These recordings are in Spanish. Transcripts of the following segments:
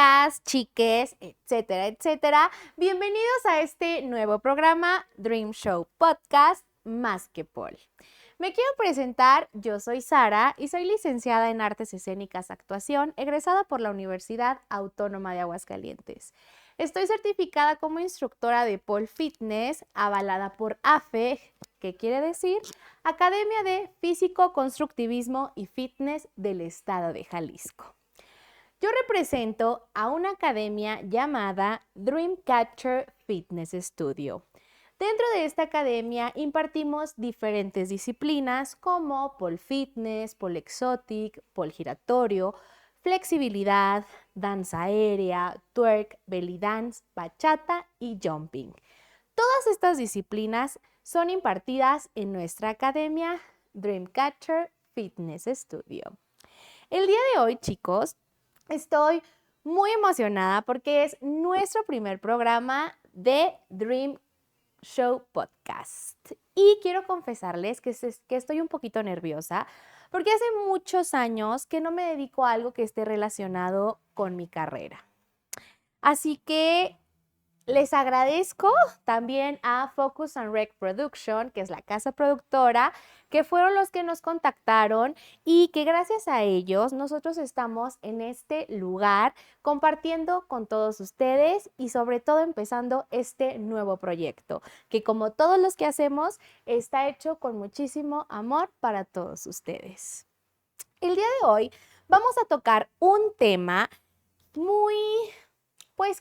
chicas, chiques, etcétera, etcétera. Bienvenidos a este nuevo programa Dream Show Podcast Más que Paul. Me quiero presentar, yo soy Sara y soy licenciada en Artes Escénicas Actuación, egresada por la Universidad Autónoma de Aguascalientes. Estoy certificada como instructora de Pole Fitness, avalada por AFE, que quiere decir Academia de Físico, Constructivismo y Fitness del Estado de Jalisco. Yo represento a una academia llamada Dreamcatcher Fitness Studio. Dentro de esta academia impartimos diferentes disciplinas como pole fitness, pole exotic, pole giratorio, flexibilidad, danza aérea, twerk, belly dance, bachata y jumping. Todas estas disciplinas son impartidas en nuestra academia Dreamcatcher Fitness Studio. El día de hoy, chicos, estoy muy emocionada porque es nuestro primer programa de Dream Show Podcast. Y quiero confesarles que estoy un poquito nerviosa porque hace muchos años que no me dedico a algo que esté relacionado con mi carrera. Así que les agradezco también a Focus and Rec Production, que es la casa productora, que fueron los que nos contactaron y que gracias a ellos nosotros estamos en este lugar compartiendo con todos ustedes y sobre todo empezando este nuevo proyecto, que como todos los que hacemos está hecho con muchísimo amor para todos ustedes. El día de hoy vamos a tocar un tema muy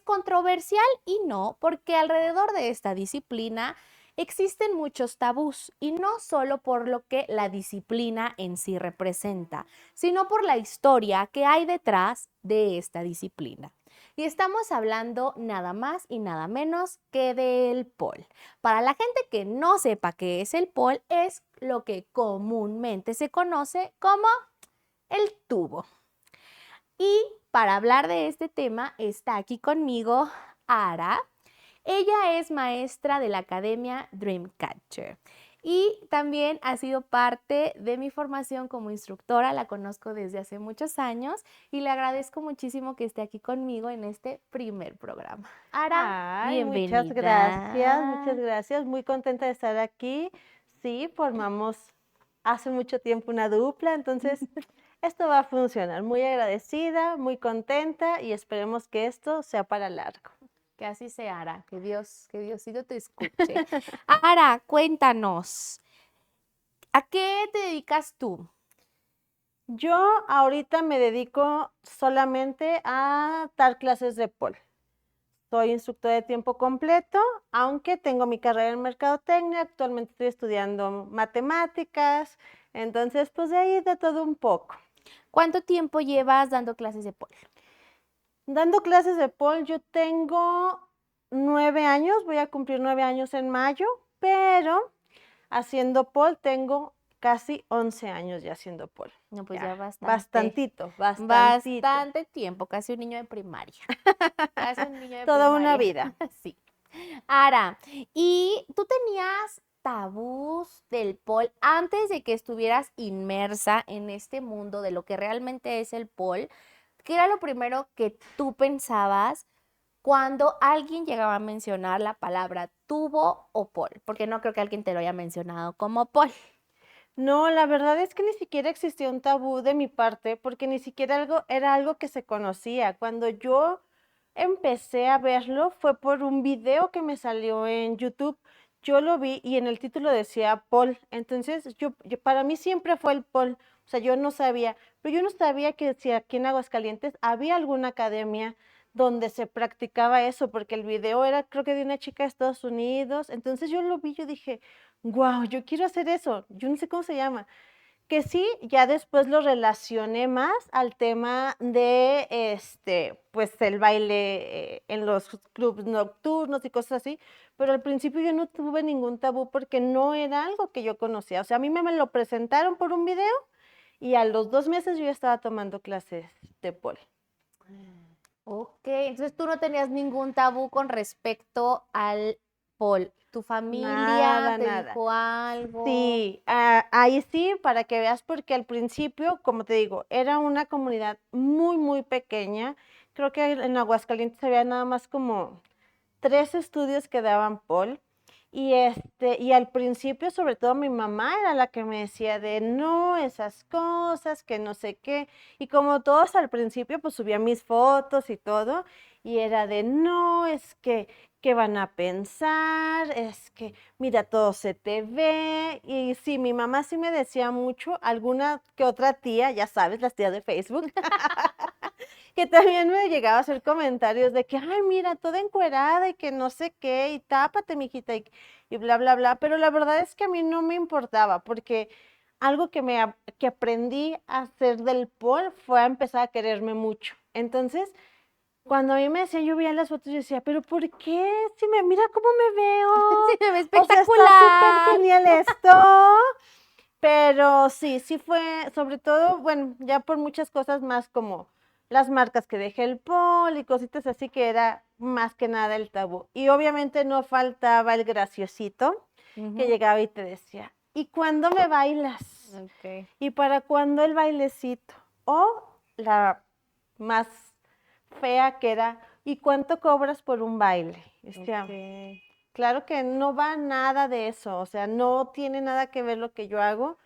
controversial y no, porque alrededor de esta disciplina existen muchos tabús y no solo por lo que la disciplina en sí representa, sino por la historia que hay detrás de esta disciplina. Y estamos hablando nada más y nada menos que del pole. Para la gente que no sepa qué es el pole, es lo que comúnmente se conoce como el tubo. Y para hablar de este tema está aquí conmigo Ara. Ella es maestra de la Academia Dreamcatcher y también ha sido parte de mi formación como instructora. La conozco desde hace muchos años y le agradezco muchísimo que esté aquí conmigo en este primer programa. Ara, bienvenida. Muchas gracias. Muy contenta de estar aquí. Sí, formamos hace mucho tiempo una dupla, entonces esto va a funcionar. Muy agradecida, muy contenta y esperemos que esto sea para largo. Que así sea, Ara, que Diosito te escuche. Ara, cuéntanos, ¿a qué te dedicas tú? Yo ahorita me dedico solamente a dar clases de pole. Soy instructora de tiempo completo, aunque tengo mi carrera en mercadotecnia, actualmente estoy estudiando matemáticas, entonces pues de ahí de todo un poco. ¿Cuánto tiempo llevas dando clases de pole? Dando clases de pole yo tengo 9 años, voy a cumplir 9 años en mayo, pero haciendo pole tengo casi 11 años ya haciendo pole. No, pues ya Bastantito. Bastante tiempo, casi un niño de primaria. Casi un niño de Toda una primaria. vida. Sí. Ara, ¿y tú tenías tabús del pole antes de que estuvieras inmersa en este mundo de lo que realmente es el pole? ¿Qué era lo primero que tú pensabas cuando alguien llegaba a mencionar la palabra tubo o pole? Porque no creo que alguien te lo haya mencionado como pole. No, la verdad es que ni siquiera existía un tabú de mi parte, porque ni siquiera era algo que se conocía. Cuando yo empecé a verlo fue por un video que me salió en YouTube. Yo lo vi y en el título decía pole. Entonces, para mí siempre fue el pole. O sea, yo no sabía, pero yo no sabía que si aquí en Aguascalientes había alguna academia donde se practicaba eso, porque el video era creo que de una chica de Estados Unidos. Entonces yo lo vi, yo dije, wow, yo quiero hacer eso, yo no sé cómo se llama. Que sí, ya después lo relacioné más al tema de, pues el baile en los clubes nocturnos y cosas así, pero al principio yo no tuve ningún tabú porque no era algo que yo conocía. O sea, a mí me lo presentaron por un video y a los 2 meses yo ya estaba tomando clases de pole. Ok, entonces tú no tenías ningún tabú con respecto al pole. ¿Tu familia te Nada. dijo algo? Sí, ahí sí, para que veas, porque al principio, como te digo, era una comunidad muy pequeña. creo que en Aguascalientes había nada más como 3 estudios que daban pole. Y al principio, sobre todo mi mamá era la que me decía de no, esas cosas, que no sé qué. Y como todos al principio, pues subía mis fotos y todo, y era de no, es que, ¿qué van a pensar? Es que, mira, todo se te ve. Y sí, mi mamá sí me decía mucho, alguna que otra tía, ya sabes, las tías de Facebook, que también me llegaba a hacer comentarios de que, ay, mira, toda encuerada y que no sé qué, y tápate, mijita, y bla, bla, bla. Pero la verdad es que a mí no me importaba, porque algo que aprendí a hacer del pole fue a empezar a quererme mucho. Entonces, cuando a mí me decían, yo veía las fotos, yo decía, pero ¿por qué? Si me, mira cómo me veo. Sí, se ve O sea, está súper espectacular. genial esto. Pero sí, sí fue, sobre todo, bueno, ya por muchas cosas más como las marcas que dejé el pol y cositas así que era más que nada el tabú. Y obviamente no faltaba el graciosito que Ujú. llegaba y te decía, ¿y cuándo me bailas? Ok. ¿Y para cuándo el bailecito? O la más fea que era, ¿y cuánto cobras por un baile? O sea, Ok. claro que no va nada de eso, o sea, no tiene nada que ver lo que yo hago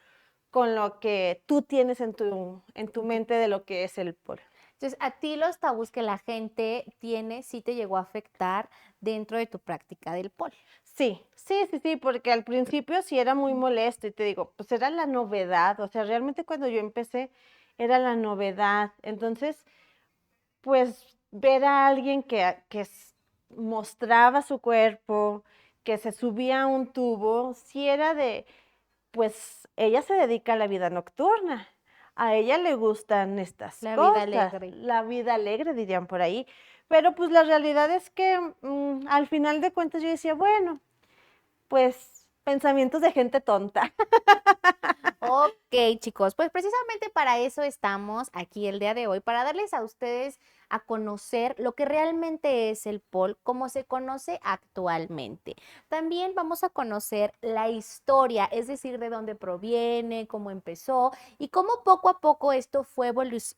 con lo que tú tienes en tu mente de lo que es el polo. Entonces, a ti los tabús que la gente tiene sí te llegó a afectar dentro de tu práctica del pole. Sí, sí, sí, sí, porque al principio sí era muy molesto y te digo, pues era la novedad, o sea, realmente cuando yo empecé era la novedad. Entonces, pues ver a alguien mostraba su cuerpo, que se subía a un tubo, sí era de, pues ella se dedica a la vida nocturna. A ella le gustan estas La vida cosas, alegre. la vida alegre dirían por ahí. Pero pues la realidad es que al final de cuentas yo decía, bueno, pues pensamientos de gente tonta. Ok, chicos, pues precisamente para eso estamos aquí el día de hoy, para darles a ustedes a conocer lo que realmente es el pole, como se conoce actualmente. También vamos a conocer la historia, es decir, de dónde proviene, cómo empezó y cómo poco a poco esto fue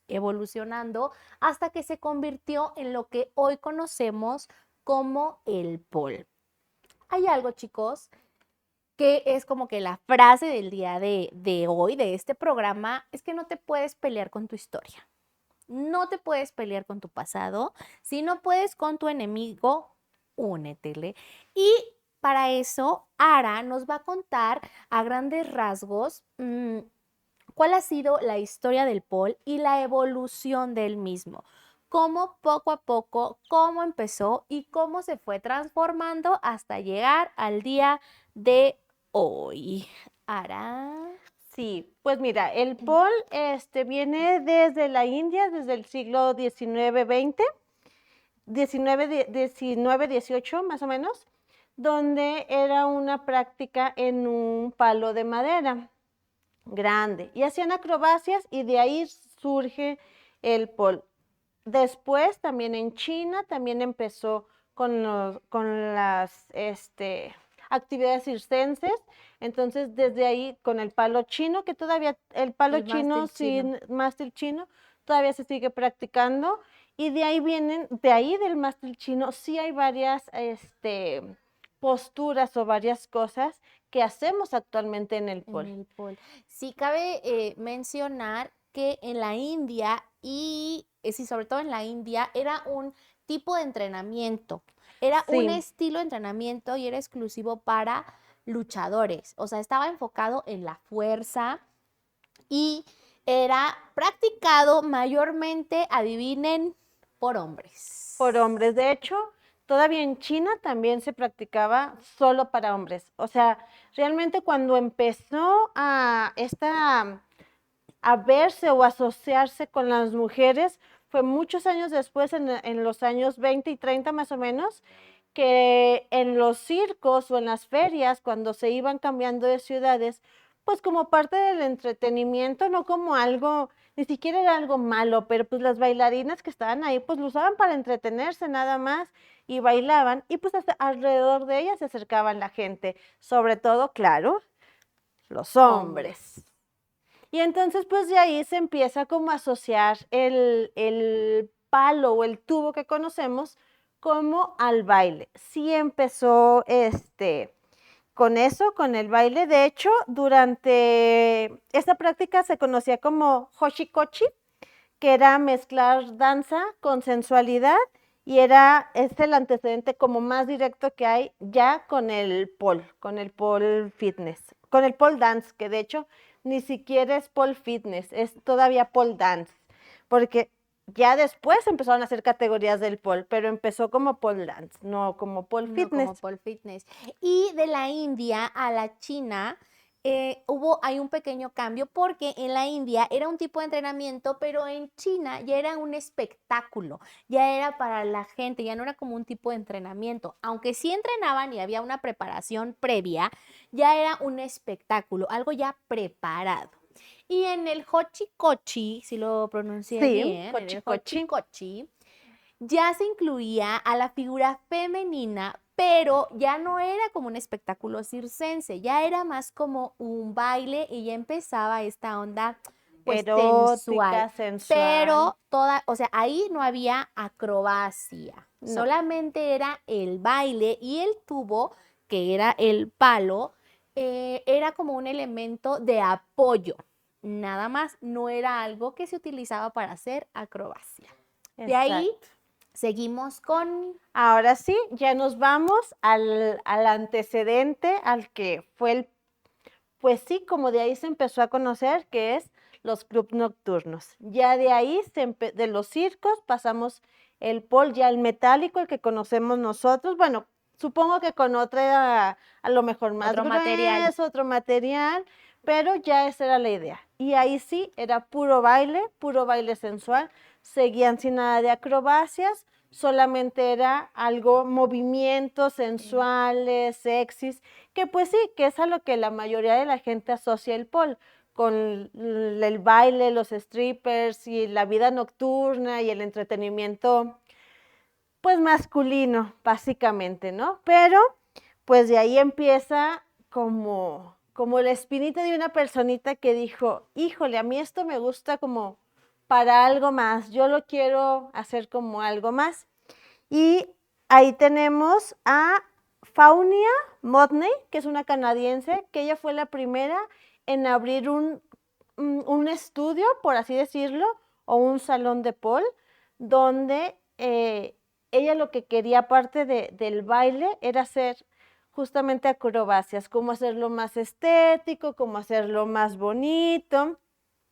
evolucionando hasta que se convirtió en lo que hoy conocemos como el pole. Hay algo, chicos, que es como que la frase del día de hoy, de este programa, es que no te puedes pelear con tu historia. No te puedes pelear con tu pasado. Si no puedes con tu enemigo, únetele. Y para eso, Ara nos va a contar a grandes rasgos cuál ha sido la historia del pole y la evolución del mismo. Cómo poco a poco, cómo empezó y cómo se fue transformando hasta llegar al día de hoy. Ara. Sí, pues mira, el pole viene desde la India, desde el siglo XIX, XX, 19, 18 más o menos, donde era una práctica en un palo de madera grande y hacían acrobacias y de ahí surge el pole. Después también en China también empezó con las actividades circenses. Entonces desde ahí con el palo chino, que todavía el palo El chino mástil chino. sin mástil chino todavía se sigue practicando. Y de ahí vienen, de ahí del mástil chino, sí hay varias posturas o varias cosas que hacemos actualmente en el En pole. el pole. Sí, cabe mencionar que en la India y sí, sobre todo en la India, era un tipo de entrenamiento, era un Sí. estilo de entrenamiento y era exclusivo para luchadores, o sea, estaba enfocado en la fuerza y era practicado mayormente, adivinen, por Por hombres. hombres. De hecho, todavía en China también se practicaba solo para hombres. O sea, realmente cuando empezó a verse o asociarse con las mujeres, fue muchos años después, en los años 20 y 30 más o menos, que en los circos o en las ferias, cuando se iban cambiando de ciudades, pues como parte del entretenimiento, no como algo, ni siquiera era algo malo, pero pues las bailarinas que estaban ahí, pues lo usaban para entretenerse nada más y bailaban y pues alrededor de ellas se acercaban la gente, sobre todo, claro, los Hombres. hombres. Y entonces pues de ahí se empieza como a asociar el palo o el tubo que conocemos como al baile. Sí empezó con eso, con el baile. De hecho, durante esta práctica se conocía como hoshikochi, que era mezclar danza con sensualidad y es el antecedente como más directo que hay ya con el pole fitness, con el pole dance, que de hecho ni siquiera es pole fitness, es todavía pole dance, porque ya después empezaron a hacer categorías del pole, pero empezó como pole dance, no como pole No como fitness. pole fitness. Y de la India a la China hay un pequeño cambio porque en la India era un tipo de entrenamiento, pero en China ya era un espectáculo, ya era para la gente, ya no era como un tipo de entrenamiento. Aunque sí entrenaban y había una preparación previa, ya era un espectáculo, algo ya preparado. Y en el Hochikochi, si lo pronuncié Sí, bien, en el hochikochi. Hochikochi, ya se incluía a la figura femenina, pero ya no era como un espectáculo circense, ya era más como un baile y ya empezaba esta onda pues sensual. Erótica, sensual. Pero o sea, ahí no había acrobacia, No, solamente era el baile y el tubo, que era el palo, era como un elemento de apoyo, nada más, no era algo que se utilizaba para hacer acrobacia. De ahí exacto. seguimos con Ahora sí, ya nos vamos al antecedente, al que fue pues sí, como de ahí se empezó a conocer, que es los clubs nocturnos. Ya de ahí, de los circos, pasamos el pole ya el metálico, el que conocemos nosotros. Bueno, supongo que con otra, a lo mejor más otro material. grueso, otro material, pero ya esa era la idea. Y ahí sí, era puro baile sensual. Seguían sin nada de acrobacias, solamente era algo, movimientos sensuales, sexys, que pues sí, que es a lo que la mayoría de la gente asocia el pole, con el baile, los strippers y la vida nocturna y el entretenimiento, pues masculino, básicamente, ¿no? Pero pues de ahí empieza como la espinita de una personita que dijo, híjole, a mí esto me gusta como para algo más, yo lo quiero hacer como algo más. Y ahí tenemos a Faunia Modney, que es una canadiense, que ella fue la primera en abrir un estudio, por así decirlo, o un salón de pole, donde ella lo que quería, aparte del baile, era hacer justamente acrobacias, cómo hacerlo más estético, cómo hacerlo más bonito.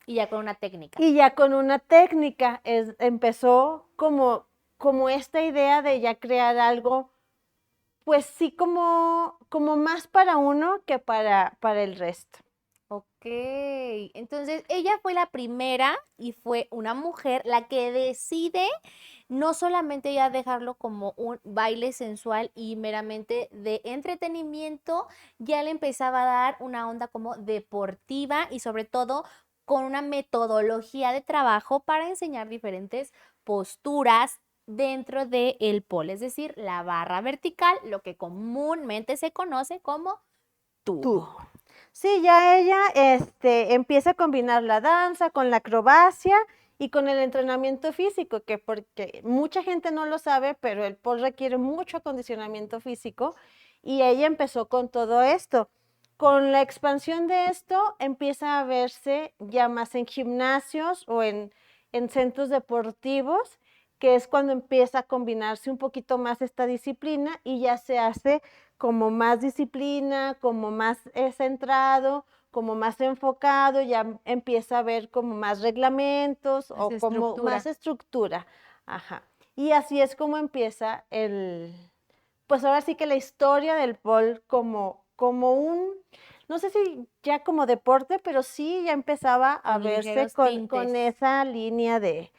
Y ya con una técnica. Y ya con una técnica empezó como esta idea de ya crear algo, pues sí, como más para uno que para el resto. Ok, entonces ella fue la primera y fue una mujer la que decide no solamente ya dejarlo como un baile sensual y meramente de entretenimiento, ya le empezaba a dar una onda como deportiva y sobre todo con una metodología de trabajo para enseñar diferentes posturas dentro del pole, es decir, la barra vertical, lo que comúnmente se conoce como Tú. tubo. Sí, ya ella empieza a combinar la danza con la acrobacia y con el entrenamiento físico, que porque mucha gente no lo sabe, pero el pole requiere mucho acondicionamiento físico y ella empezó con todo esto. Con la expansión de esto empieza a verse ya más en gimnasios o en centros deportivos, que es cuando empieza a combinarse un poquito más esta disciplina y ya se hace como más disciplina, como más centrado, como más enfocado, ya empieza a ver como más reglamentos Más o como más estructura. estructura. Ajá. Y así es como empieza pues ahora sí que la historia del pole como no sé si ya como deporte, pero sí ya empezaba a Con verse ligeros con tintes. esa línea de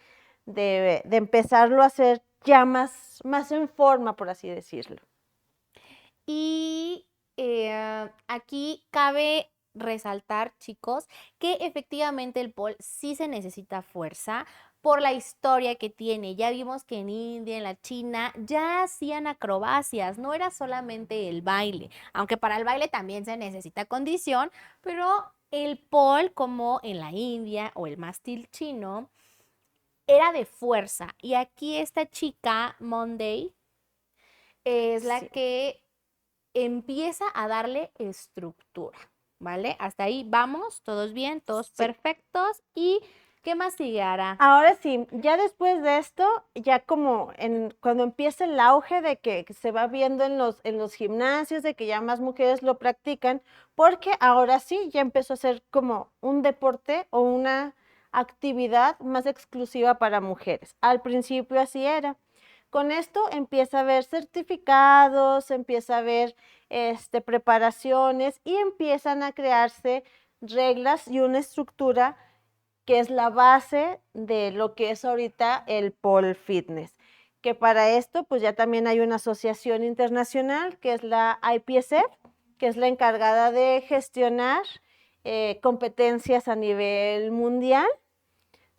empezarlo a hacer ya más en forma, por así decirlo. Y aquí cabe resaltar, chicos, que efectivamente el pole sí se necesita fuerza por la historia que tiene. Ya vimos que en India, en la China, ya hacían acrobacias, no era solamente el baile, aunque para el baile también se necesita condición, pero el pole, como en la India o el mástil chino, era de fuerza. Y aquí esta chica, Monday, es la Sí. que empieza a darle estructura, ¿vale? Hasta ahí vamos, todos bien, todos Sí. perfectos. ¿Y qué más sigue, Ara? Ahora sí, ya después de esto, ya como cuando empieza el auge de que se va viendo en los gimnasios, de que ya más mujeres lo practican, porque ahora sí ya empezó a ser como un deporte o una actividad más exclusiva para mujeres. Al principio así era. Con esto empieza a haber certificados, empieza a haber preparaciones y empiezan a crearse reglas y una estructura que es la base de lo que es ahorita el pole fitness. Que para esto, pues ya también hay una asociación internacional, que es la IPSF, que es la encargada de gestionar competencias a nivel mundial,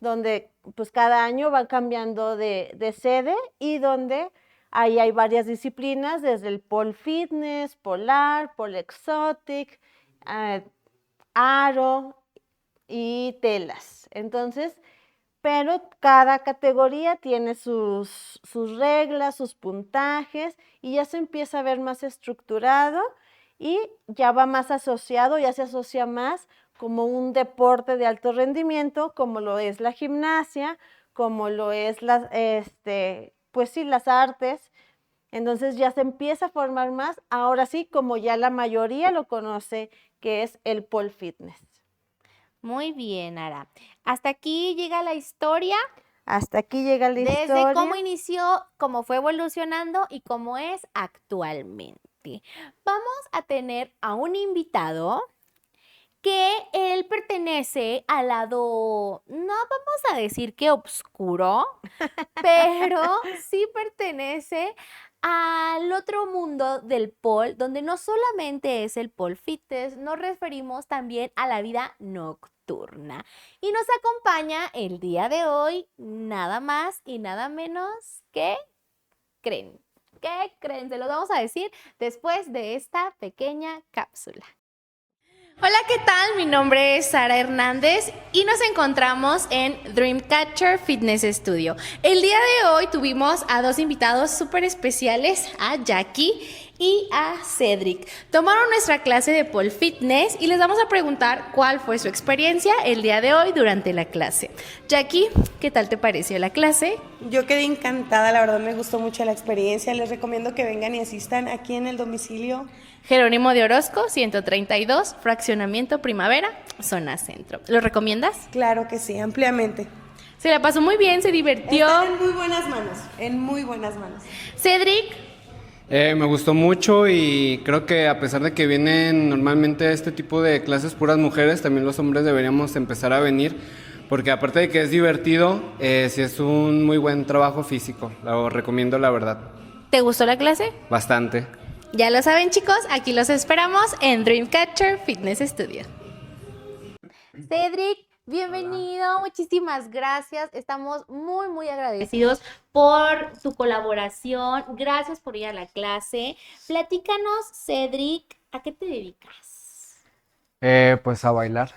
donde pues cada año van cambiando de sede y donde ahí hay varias disciplinas, desde el pole fitness, polar, pole exotic, aro y telas. Entonces, pero cada categoría tiene sus reglas, sus puntajes y ya se empieza a ver más estructurado y ya va más asociado, ya se asocia más como un deporte de alto rendimiento, como lo es la gimnasia, como lo es pues sí, las artes. Entonces ya se empieza a formar más, ahora sí, como ya la mayoría lo conoce, que es el pole fitness. Muy bien, Ara. Hasta aquí llega la historia. Hasta aquí llega la Desde historia. cómo inició, cómo fue evolucionando y cómo es actualmente. Vamos a tener a un invitado que él pertenece al lado, no vamos a decir que oscuro, pero sí pertenece al otro mundo del pole, donde no solamente es el pole fitness, nos referimos también a la vida nocturna. Y nos acompaña el día de hoy nada más y nada menos que creen. ¿Qué creen? Se los vamos a decir después de esta pequeña cápsula. Hola, ¿qué tal? Mi nombre es Sara Hernández y nos encontramos en Dreamcatcher Fitness Studio. El día de hoy tuvimos a dos invitados súper especiales, a Jackie y a Cedric. Tomaron nuestra clase de pole fitness y les vamos a preguntar cuál fue su experiencia el día de hoy durante la clase. Jackie, ¿qué tal te pareció la clase? Yo quedé encantada, la verdad me gustó mucho la experiencia. Les recomiendo que vengan y asistan aquí en el domicilio Jerónimo de Orozco, 132, Fraccionamiento Primavera, Zona Centro. ¿Lo recomiendas? Claro que sí, ampliamente. Se la pasó muy bien, se divirtió. Están en muy buenas manos, en muy buenas manos. Cedric, Me gustó mucho y creo que a pesar de que vienen normalmente este tipo de clases puras mujeres, también los hombres deberíamos empezar a venir, porque aparte de que es divertido, sí es un muy buen trabajo físico. Lo recomiendo, la verdad, ¿te gustó la clase? bastante. Ya lo saben, chicos, aquí los esperamos en Dreamcatcher Fitness Studio. Cedric, bienvenido, muchísimas gracias. Estamos muy, muy agradecidos por tu colaboración. Gracias por ir a la clase. Platícanos, Cedric, ¿a qué te dedicas? Pues a bailar,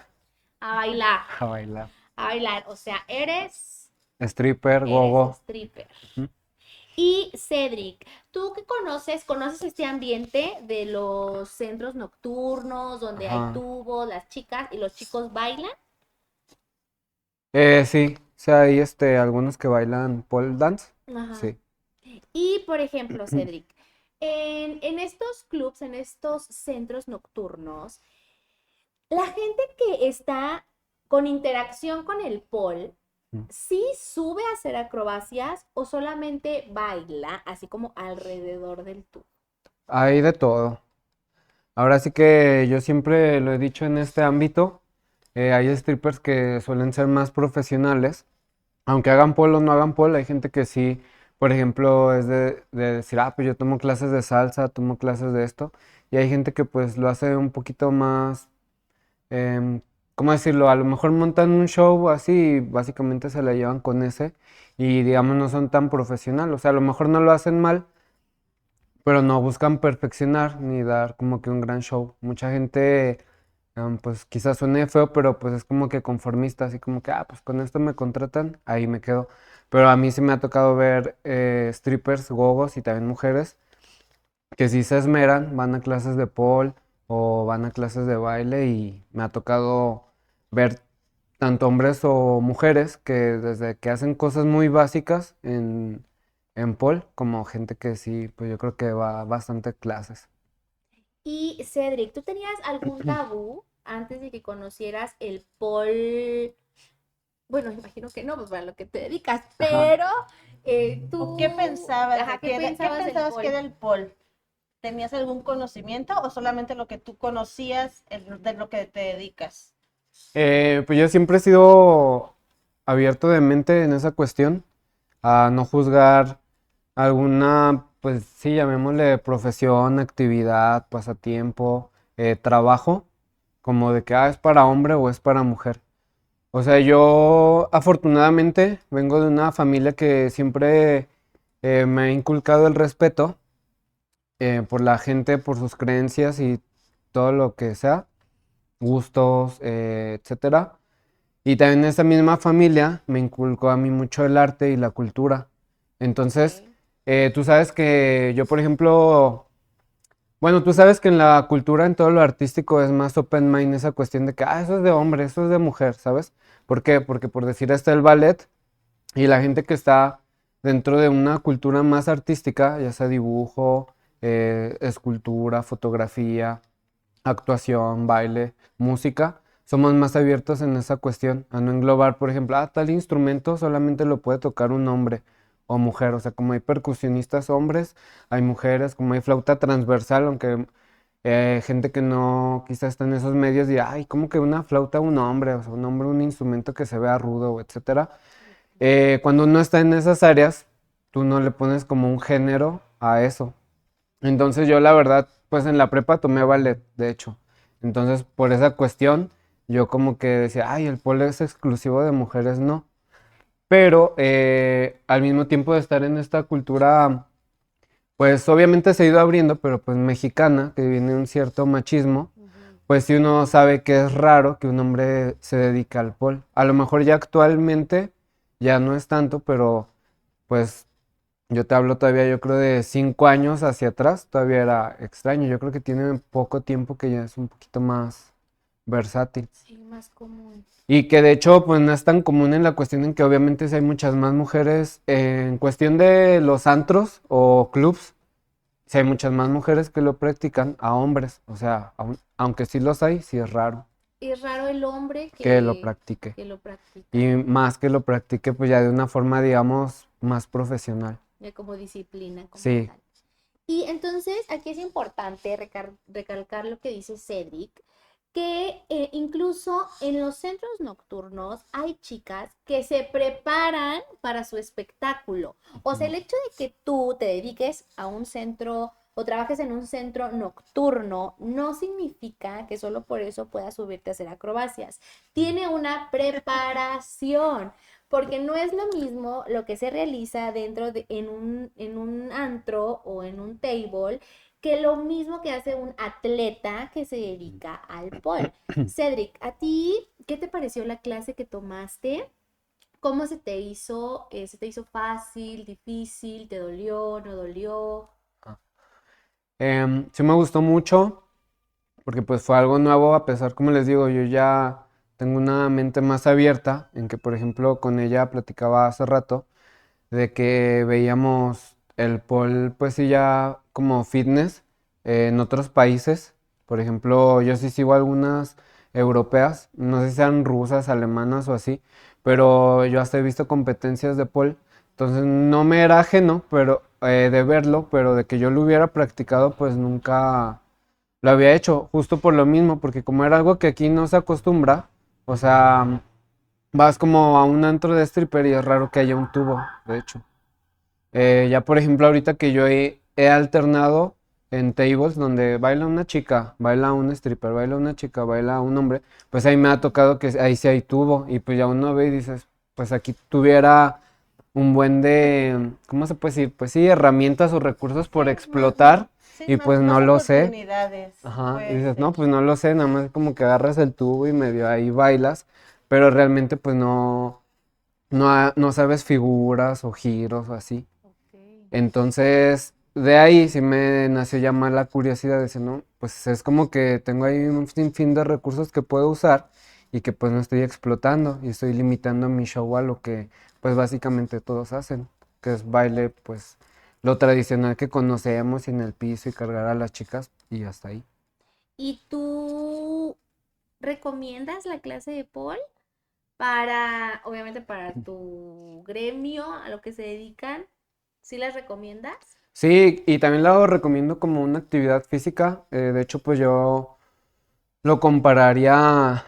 A bailar, a bailar. a bailar. O sea, eres Stripper, gogo. stripper. Ujú. Y Cedric, ¿tú qué conoces? ¿Conoces este ambiente de los centros nocturnos donde hay Ajá. tubos, las chicas y los chicos bailan? Sí, o sea, hay algunos que bailan pole dance. Ajá. Sí. Y por ejemplo, Cedric, en estos clubs, en estos centros nocturnos, la gente que está con interacción con el pole, Mm. ¿sí sube a hacer acrobacias o solamente baila así como alrededor del tubo? Hay de todo. Ahora sí que yo siempre lo he dicho en este ámbito, hay strippers que suelen ser más profesionales, aunque hagan pole o no hagan pole, hay gente que sí, por ejemplo, es de decir, pues yo tomo clases de salsa, tomo clases de esto, y hay gente que pues lo hace un poquito más, ¿cómo decirlo? A lo mejor montan un show así y básicamente se la llevan con ese y digamos no son tan profesionales, o sea, a lo mejor no lo hacen mal, pero no buscan perfeccionar ni dar como que un gran show. Mucha gente Pues quizás suene feo, pero pues es como que conformista, así como que, pues con esto me contratan, ahí me quedo. Pero a mí sí me ha tocado ver strippers, gogos y también mujeres que sí se esmeran, van a clases de pole o van a clases de baile y me ha tocado ver tanto hombres o mujeres que desde que hacen cosas muy básicas en pole, como gente que sí, pues yo creo que va a bastante clases. Y Cedric, ¿tú tenías algún tabú antes de que conocieras el pole? Bueno, imagino que no, pues para lo que te dedicas, Ajá. pero ¿O tú, qué pensabas ajá, de ¿qué qué pensabas del pensabas que pole? era el pol? ¿Tenías algún conocimiento o solamente lo que tú conocías de lo que te dedicas? Pues yo siempre he sido abierto de mente en esa cuestión, a no juzgar alguna, pues sí, llamémosle profesión, actividad, pasatiempo, trabajo, como de que es para hombre o es para mujer. O sea, yo afortunadamente vengo de una familia que siempre me ha inculcado el respeto por la gente, por sus creencias y todo lo que sea, gustos, etcétera. Y también esa misma familia me inculcó a mí mucho el arte y la cultura. Entonces, Ok. tú sabes que yo, por ejemplo, bueno, tú sabes que en la cultura, en todo lo artístico, es más open mind esa cuestión de que, eso es de hombre, eso es de mujer, ¿sabes? ¿Por qué? Porque por decir está el ballet y la gente que está dentro de una cultura más artística, ya sea dibujo, escultura, fotografía, actuación, baile, música, somos más abiertos en esa cuestión, a no englobar, por ejemplo, tal instrumento solamente lo puede tocar un hombre o mujer, o sea, como hay percusionistas hombres, hay mujeres, como hay flauta transversal, aunque gente que no quizás está en esos medios y, ¿cómo que una flauta un hombre? O sea, un hombre, un instrumento que se vea rudo, etcétera. Cuando uno está en esas áreas, tú no le pones como un género a eso. Entonces yo la verdad, pues en la prepa tomé ballet, de hecho. Entonces por esa cuestión, yo como que decía, el pole es exclusivo de mujeres, no. Pero al mismo tiempo de estar en esta cultura, pues obviamente se ha ido abriendo, pero pues mexicana, que viene un cierto machismo, Ujú. pues sí uno sabe que es raro que un hombre se dedique al pole. A lo mejor ya actualmente ya no es tanto, pero pues yo te hablo todavía, yo creo de 5 años hacia atrás, todavía era extraño. Yo creo que tiene poco tiempo que ya es un poquito más versátil. Sí, más común. Y que de hecho, pues no es tan común en la cuestión en que obviamente sí hay muchas más mujeres. En cuestión de los antros o clubs, sí hay muchas más mujeres que lo practican a hombres. O sea, aunque sí los hay, sí es raro Es raro el hombre que lo practique. que lo practica, Y más que lo practique, pues ya de una forma, digamos, más profesional. ya como disciplina, como Sí. tal. Y entonces aquí es importante recalcar lo que dice Cedric, que incluso en los centros nocturnos hay chicas que se preparan para su espectáculo. O sea, el hecho de que tú te dediques a un centro o trabajes en un centro nocturno no significa que solo por eso puedas subirte a hacer acrobacias. Tiene una preparación. Porque no es lo mismo lo que se realiza en un antro o en un table que lo mismo que hace un atleta que se dedica al pole. Cedric, ¿a ti qué te pareció la clase que tomaste? ¿Cómo se te hizo? ¿Se te hizo fácil, difícil? ¿Te dolió, no dolió? Sí me gustó mucho porque pues fue algo nuevo, a pesar, como les digo, yo ya tengo una mente más abierta en que, por ejemplo, con ella platicaba hace rato de que veíamos el pole, pues sí, ya como fitness en otros países. Por ejemplo, yo sí sigo algunas europeas, no sé si sean rusas, alemanas o así, pero yo hasta he visto competencias de pole. Entonces no me era ajeno, pero de verlo, pero de que yo lo hubiera practicado, pues nunca lo había hecho, justo por lo mismo, porque como era algo que aquí no se acostumbra, o sea, vas como a un antro de stripper y es raro que haya un tubo, de hecho. Ya por ejemplo, ahorita que yo he alternado en tables donde baila una chica, baila un stripper, baila una chica, baila un hombre, pues ahí me ha tocado que ahí sí hay tubo y pues ya uno ve y dices, pues aquí tuviera un buen de, ¿cómo se puede decir? Pues sí, herramientas o recursos por explotar Sí, y pues no más lo sé. oportunidades, Ajá, y puede dices, no, ser. pues no lo sé, nada más como que agarras el tubo y medio ahí bailas, pero realmente pues no sabes figuras o giros o así. Ok. Entonces, de ahí sí me nació ya más la curiosidad de decir, no, pues es como que tengo ahí un sinfín de recursos que puedo usar y que pues no estoy explotando y estoy limitando mi show a lo que pues básicamente todos hacen, que es baile, pues lo tradicional que conocemos y en el piso y cargar a las chicas y hasta ahí. ¿Y tú recomiendas la clase de pole para, obviamente, para tu gremio, a lo que se dedican? ¿Sí las recomiendas? Sí, y también lo recomiendo como una actividad física. De hecho, pues yo lo compararía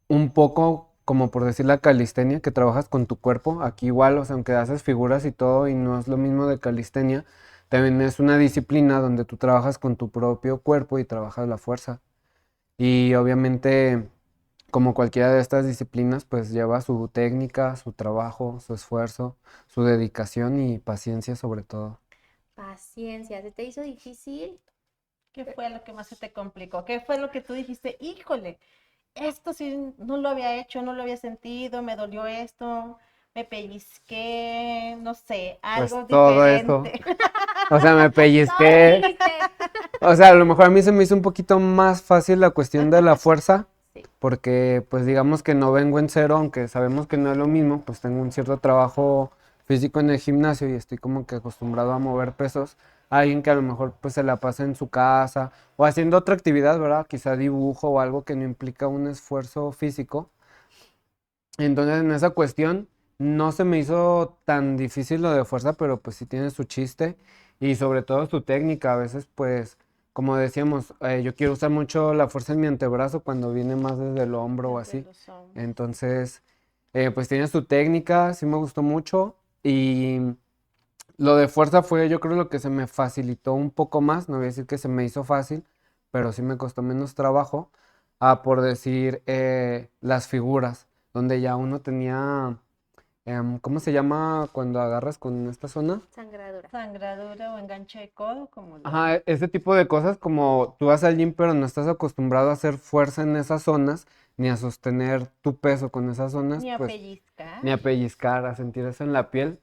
un poco como por decir la calistenia, que trabajas con tu cuerpo. Aquí igual, o sea, aunque haces figuras y todo y no es lo mismo de calistenia, también es una disciplina donde tú trabajas con tu propio cuerpo y trabajas la fuerza. Y obviamente, como cualquiera de estas disciplinas, pues lleva su técnica, su trabajo, su esfuerzo, su dedicación y paciencia sobre todo. Paciencia, ¿se te hizo difícil? ¿Qué fue lo que más se te complicó? ¿Qué fue lo que tú dijiste, híjole, esto sí no lo había hecho, no lo había sentido, me dolió esto, me pellizqué, no sé, Pues algo todo eso. diferente? O sea, me Todo pellizqué. dijiste. O sea, a lo mejor a mí se me hizo un poquito más fácil la cuestión de la fuerza, Sí. porque pues digamos que no vengo en cero, aunque sabemos que no es lo mismo, pues tengo un cierto trabajo físico en el gimnasio y estoy como que acostumbrado a mover pesos. Alguien que a lo mejor pues se la pasa en su casa o haciendo otra actividad, ¿verdad? Quizá dibujo o algo que no implica un esfuerzo físico. Entonces en esa cuestión no se me hizo tan difícil lo de fuerza, pero pues sí tiene su chiste y sobre todo su técnica. A veces pues, como decíamos, yo quiero usar mucho la fuerza en mi antebrazo cuando viene más desde el hombro o Desde así. los hombros. Entonces, pues tiene su técnica, sí me gustó mucho y lo de fuerza fue yo creo lo que se me facilitó un poco más, no voy a decir que se me hizo fácil, pero sí me costó menos trabajo, a por decir las figuras, donde ya uno tenía, ¿cómo se llama cuando agarras con esta zona? Sangradura. Sangradura o enganche de codo, como Ajá, lo... ese tipo de cosas como tú vas al gym pero no estás acostumbrado a hacer fuerza en esas zonas, ni a sostener tu peso con esas zonas, Ni a pues pellizcar. ni a pellizcar, a sentir eso en la piel,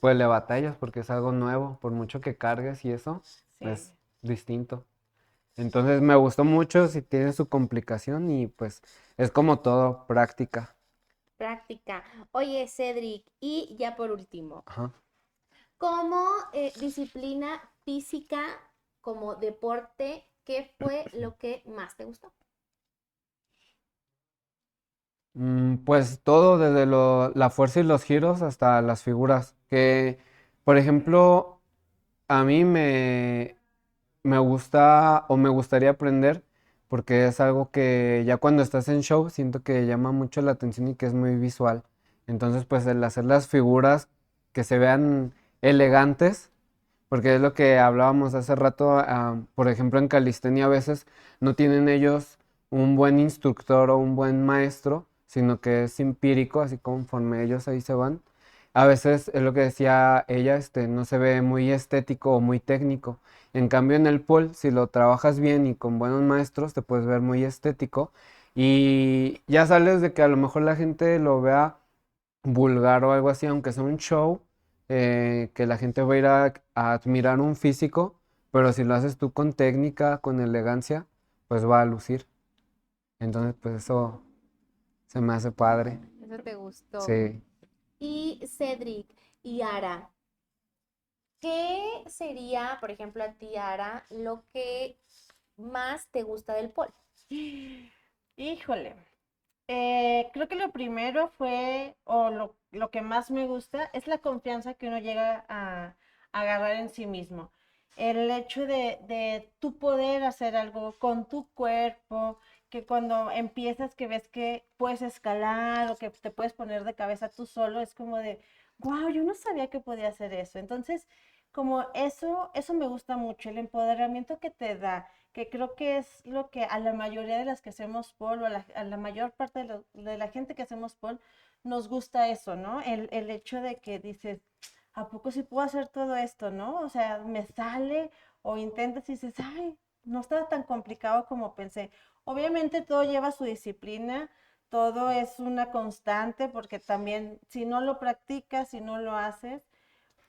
pues le batallas porque es algo nuevo, por mucho que cargues y eso, Sí. es distinto. Entonces me gustó mucho, si tiene su complicación y pues es como todo, práctica. Práctica. Oye, Cedric, y ya por último, Ajá. como disciplina física, como deporte, ¿qué fue lo que más te gustó? Pues todo, desde la fuerza y los giros hasta las figuras, que por ejemplo a mí me gusta o me gustaría aprender porque es algo que ya cuando estás en show siento que llama mucho la atención y que es muy visual. Entonces, pues el hacer las figuras que se vean elegantes, porque es lo que hablábamos hace rato, por ejemplo en calistenia a veces no tienen ellos un buen instructor o un buen maestro, sino que es empírico, así conforme ellos ahí se van. A veces es lo que decía ella, no se ve muy estético o muy técnico. En cambio, en el pole, si lo trabajas bien y con buenos maestros, te puedes ver muy estético. Y ya sales de que a lo mejor la gente lo vea vulgar o algo así, aunque sea un show, que la gente va a ir a admirar un físico, pero si lo haces tú con técnica, con elegancia, pues va a lucir. Entonces, pues eso se me hace padre. Eso te gustó. Sí. Y Cedric y Ara, ¿qué sería, por ejemplo, a ti, Ara, lo que más te gusta del pole? Híjole. Creo que lo primero fue, o lo que más me gusta, es la confianza que uno llega a agarrar en sí mismo. El hecho de tú poder hacer algo con tu cuerpo, que cuando empiezas que ves que puedes escalar o que te puedes poner de cabeza tú solo, es como de, wow, yo no sabía que podía hacer eso. Entonces, como eso me gusta mucho, el empoderamiento que te da, que creo que es lo que a la mayoría de las que hacemos pole o a la mayor parte de la gente que hacemos pole nos gusta eso, ¿no? El hecho de que dices, ¿a poco sí puedo hacer todo esto, no? O sea, me sale o intentas y dices, ay, no estaba tan complicado como pensé. Obviamente todo lleva su disciplina, todo es una constante porque también si no lo practicas, si no lo haces,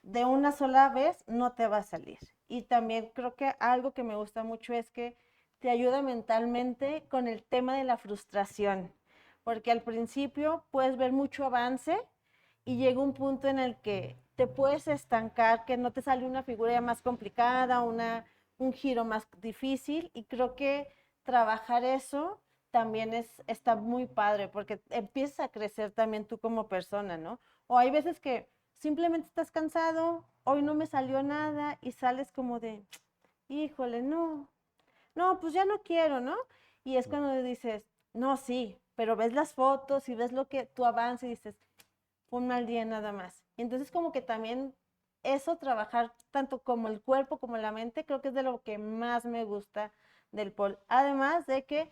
de una sola vez no te va a salir. Y también creo que algo que me gusta mucho es que te ayuda mentalmente con el tema de la frustración, porque al principio puedes ver mucho avance y llega un punto en el que te puedes estancar, que no te sale una figura ya más complicada, un giro más difícil, y creo que trabajar eso también está muy padre, porque empiezas a crecer también tú como persona, ¿no? O hay veces que simplemente estás cansado, hoy no me salió nada y sales como de, híjole, no, pues ya no quiero, ¿no? Y es cuando dices, no, sí, pero ves las fotos y ves lo que tu avance y dices, fue un mal día nada más. Y entonces como que también eso, trabajar tanto como el cuerpo como la mente, creo que es de lo que más me gusta del pole. Además de que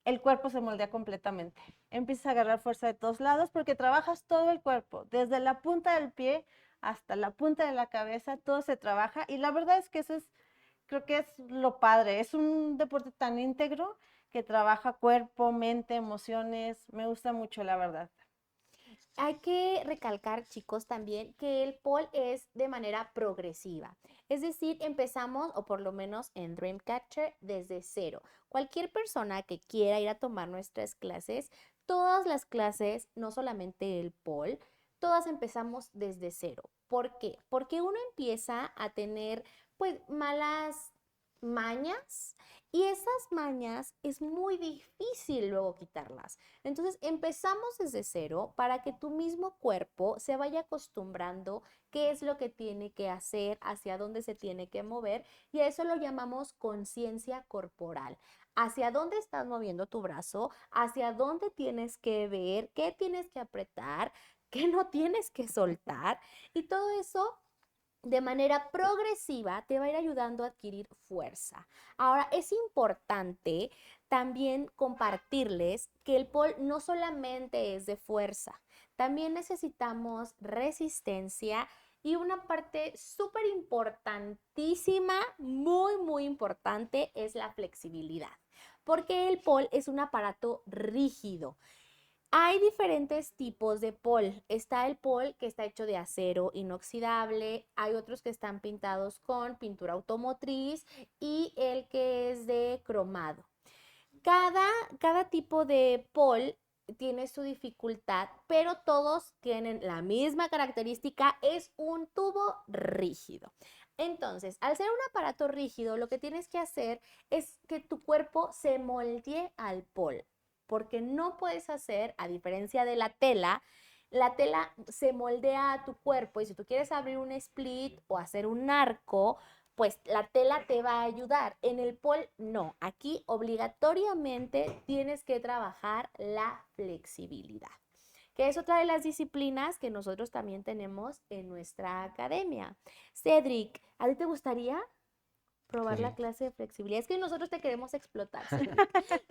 el cuerpo se moldea completamente. Empiezas a agarrar fuerza de todos lados porque trabajas todo el cuerpo, desde la punta del pie hasta la punta de la cabeza, todo se trabaja y la verdad es que eso es, creo que es lo padre, es un deporte tan íntegro que trabaja cuerpo, mente, emociones, me gusta mucho la verdad. Hay que recalcar, chicos, también que el pole es de manera progresiva. Es decir, empezamos, o por lo menos en Dreamcatcher, desde cero. Cualquier persona que quiera ir a tomar nuestras clases, todas las clases, no solamente el pole, todas empezamos desde cero. ¿Por qué? Porque uno empieza a tener, pues, malas mañas y esas mañas es muy difícil luego quitarlas. Entonces empezamos desde cero para que tu mismo cuerpo se vaya acostumbrando qué es lo que tiene que hacer, hacia dónde se tiene que mover y a eso lo llamamos conciencia corporal. Hacia dónde estás moviendo tu brazo, hacia dónde tienes que ver, qué tienes que apretar, qué no tienes que soltar y todo eso de manera progresiva te va a ir ayudando a adquirir fuerza. Ahora, es importante también compartirles que el pole no solamente es de fuerza, también necesitamos resistencia y una parte súper importantísima, muy importante, es la flexibilidad, porque el pole es un aparato rígido. Hay diferentes tipos de pol. Está el pol que está hecho de acero inoxidable, hay otros que están pintados con pintura automotriz y el que es de cromado. Cada, cada tipo de pol tiene su dificultad, pero todos tienen la misma característica, es un tubo rígido. Entonces, al ser un aparato rígido, lo que tienes que hacer es que tu cuerpo se moldee al pol, porque no puedes hacer, a diferencia de la tela se moldea a tu cuerpo y si tú quieres abrir un split o hacer un arco, pues la tela te va a ayudar. En el pole no, aquí obligatoriamente tienes que trabajar la flexibilidad, que es otra de las disciplinas que nosotros también tenemos en nuestra academia. Cedric, ¿a ti te gustaría probar la Sí. clase de flexibilidad? Es que nosotros te queremos explotar, Cedric.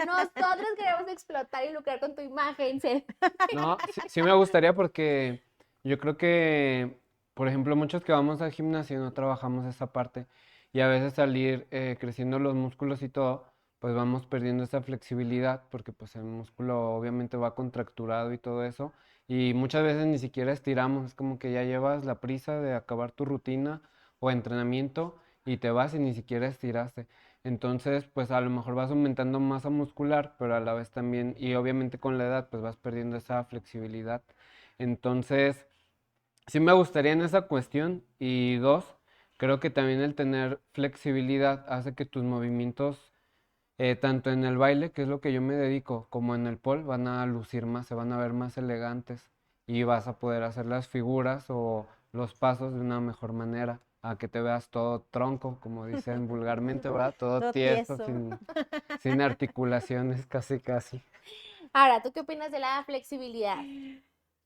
Nosotros queremos explotar y lucrar con tu imagen, Cedric. No, sí, sí me gustaría porque yo creo que, por ejemplo, muchos que vamos al gimnasio no trabajamos esa parte y a veces al ir creciendo los músculos y todo, pues vamos perdiendo esa flexibilidad porque pues el músculo obviamente va contracturado y todo eso y muchas veces ni siquiera estiramos, es como que ya llevas la prisa de acabar tu rutina o entrenamiento y te vas y ni siquiera estiraste. Entonces, pues a lo mejor vas aumentando masa muscular, pero a la vez también, y obviamente con la edad, pues vas perdiendo esa flexibilidad. Entonces, sí me gustaría en esa cuestión. Y dos, creo que también el tener flexibilidad hace que tus movimientos, tanto en el baile, que es lo que yo me dedico, como en el pole, van a lucir más, se van a ver más elegantes y vas a poder hacer las figuras o los pasos de una mejor manera, a que te veas todo tronco, como dicen vulgarmente, ¿verdad? Todo Todo tieso, tieso. sin articulaciones, casi, casi. Ahora, ¿tú qué opinas de la flexibilidad?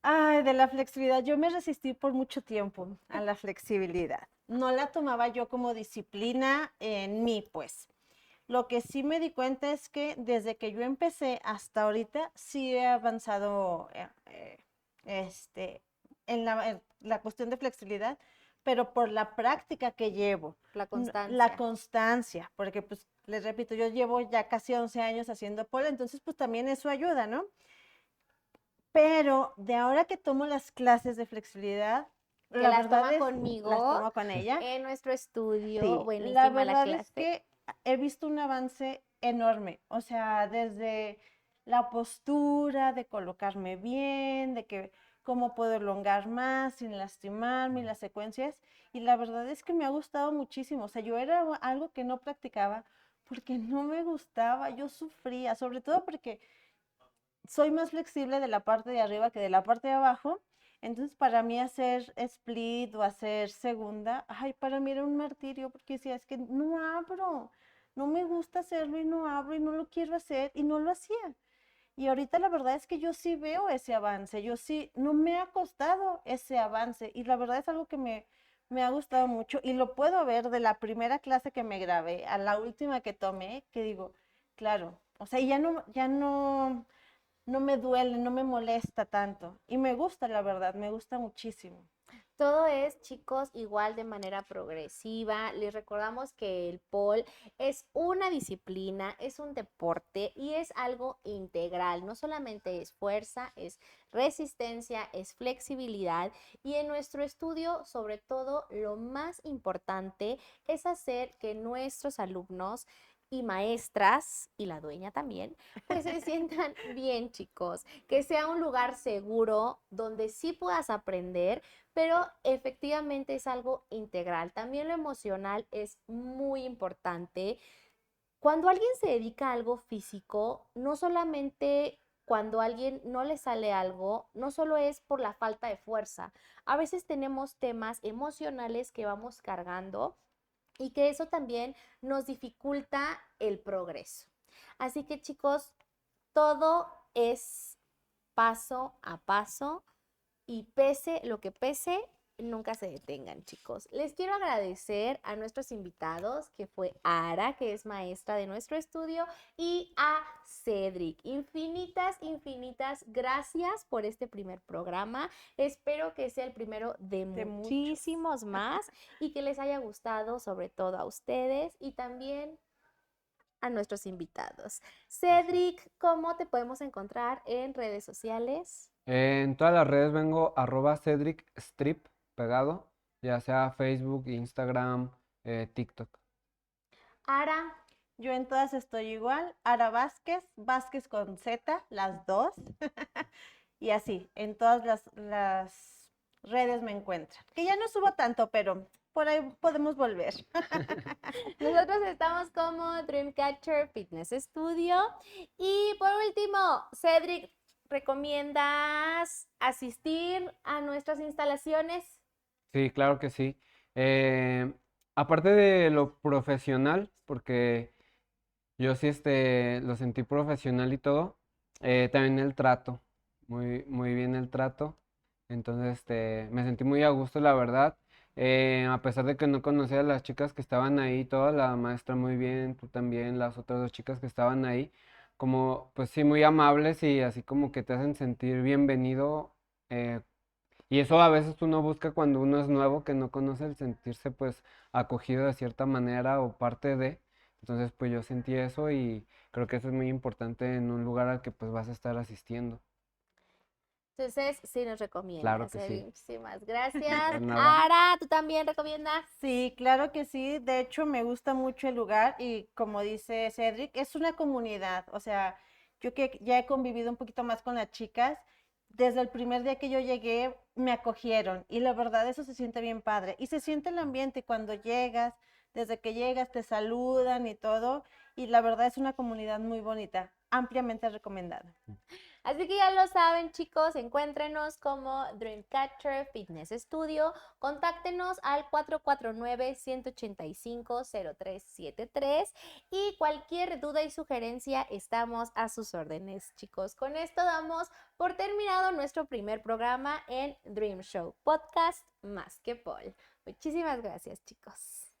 Ay, de la flexibilidad. Yo me resistí por mucho tiempo a la flexibilidad. No la tomaba yo como disciplina en mí, pues. Lo que sí me di cuenta es que desde que yo empecé hasta ahorita sí he avanzado este, en la cuestión de flexibilidad, pero por la práctica que llevo. La constancia. La constancia, porque pues les repito, yo llevo ya casi 11 años haciendo pole, entonces pues también eso ayuda, ¿no? Pero de ahora que tomo las clases de flexibilidad, Que la las verdad toma es, conmigo las tomo con ella. en nuestro estudio. Sí, Buenísima la verdad es clase. que he visto un avance enorme, o sea, desde la postura, de colocarme bien, de que cómo puedo elongar más sin lastimarme, y las secuencias, y la verdad es que me ha gustado muchísimo, o sea, yo era algo que no practicaba porque no me gustaba, yo sufría, sobre todo porque soy más flexible de la parte de arriba que de la parte de abajo. Entonces, para mí hacer split o hacer segunda, ay, para mí era un martirio porque decía, es que no abro, no me gusta hacerlo y no abro y no lo quiero hacer y no lo hacía. Y ahorita la verdad es que yo sí veo ese avance, yo sí, no me ha costado ese avance y la verdad es algo que me ha gustado mucho y lo puedo ver de la primera clase que me grabé a la última que tomé, que digo, claro, o sea, ya no me duele, no me molesta tanto. Y me gusta, la verdad, me gusta muchísimo. Todo es, chicos, igual de manera progresiva. Les recordamos que el pole es una disciplina, es un deporte y es algo integral. No solamente es fuerza, es resistencia, es flexibilidad. Y en nuestro estudio, sobre todo, lo más importante es hacer que nuestros alumnos y maestras, y la dueña también, pues se sientan bien, chicos, que sea un lugar seguro donde sí puedas aprender, pero efectivamente es algo integral. También lo emocional es muy importante. Cuando alguien se dedica a algo físico, no solamente cuando a alguien no le sale algo, no solo es por la falta de fuerza. A veces tenemos temas emocionales que vamos cargando y que eso también nos dificulta el progreso. Así que chicos, todo es paso a paso y pese lo que pese, nunca se detengan, chicos. Les quiero agradecer a nuestros invitados, que fue Ara, que es maestra de nuestro estudio, y a Cedric. Infinitas, infinitas gracias por este primer programa. Espero que sea el primero de muchísimos más y que les haya gustado, sobre todo a ustedes y también a nuestros invitados. Cedric, ¿cómo te podemos encontrar en redes sociales? En todas las redes vengo @CedricStrip pegado, ya sea Facebook, Instagram, TikTok. Ara. Yo en todas estoy igual. Ara Vázquez, Vázquez con Z, las dos. Y así, en todas las redes me encuentran. Que ya no subo tanto, pero por ahí podemos volver. Nosotros estamos como Dreamcatcher Fitness Studio. Y por último, Cedric, ¿recomiendas asistir a nuestras instalaciones? Sí, claro que sí. Aparte de lo profesional, porque yo sí lo sentí profesional y todo, también el trato, muy, muy bien el trato. Entonces, me sentí muy a gusto, la verdad. A pesar de que no conocía a las chicas que estaban ahí, toda la maestra muy bien, tú también, las otras dos chicas que estaban ahí, como, pues sí, muy amables y así como que te hacen sentir bienvenido. Y eso a veces uno busca cuando uno es nuevo, que no conoce el sentirse pues acogido de cierta manera o parte de. Entonces pues yo sentí eso y creo que eso es muy importante en un lugar al que pues vas a estar asistiendo. Entonces, sí nos Claro recomiendas, que Cedric. sí. Muchísimas gracias. Pues nada. Ara, ¿tú también recomiendas? Sí, claro que sí. De hecho, me gusta mucho el lugar y como dice Cedric, es una comunidad. O sea, yo que ya he convivido un poquito más con las chicas, desde el primer día que yo llegué me acogieron y la verdad eso se siente bien padre. Y se siente el ambiente cuando llegas, desde que llegas te saludan y todo. Y la verdad es una comunidad muy bonita, ampliamente recomendada. Así que ya lo saben, chicos, encuéntrenos como Dreamcatcher Fitness Studio. Contáctenos al 449-185-0373 y cualquier duda y sugerencia estamos a sus órdenes, chicos. Con esto damos por terminado nuestro primer programa en Dream Show Podcast Más que Paul. Muchísimas gracias, chicos.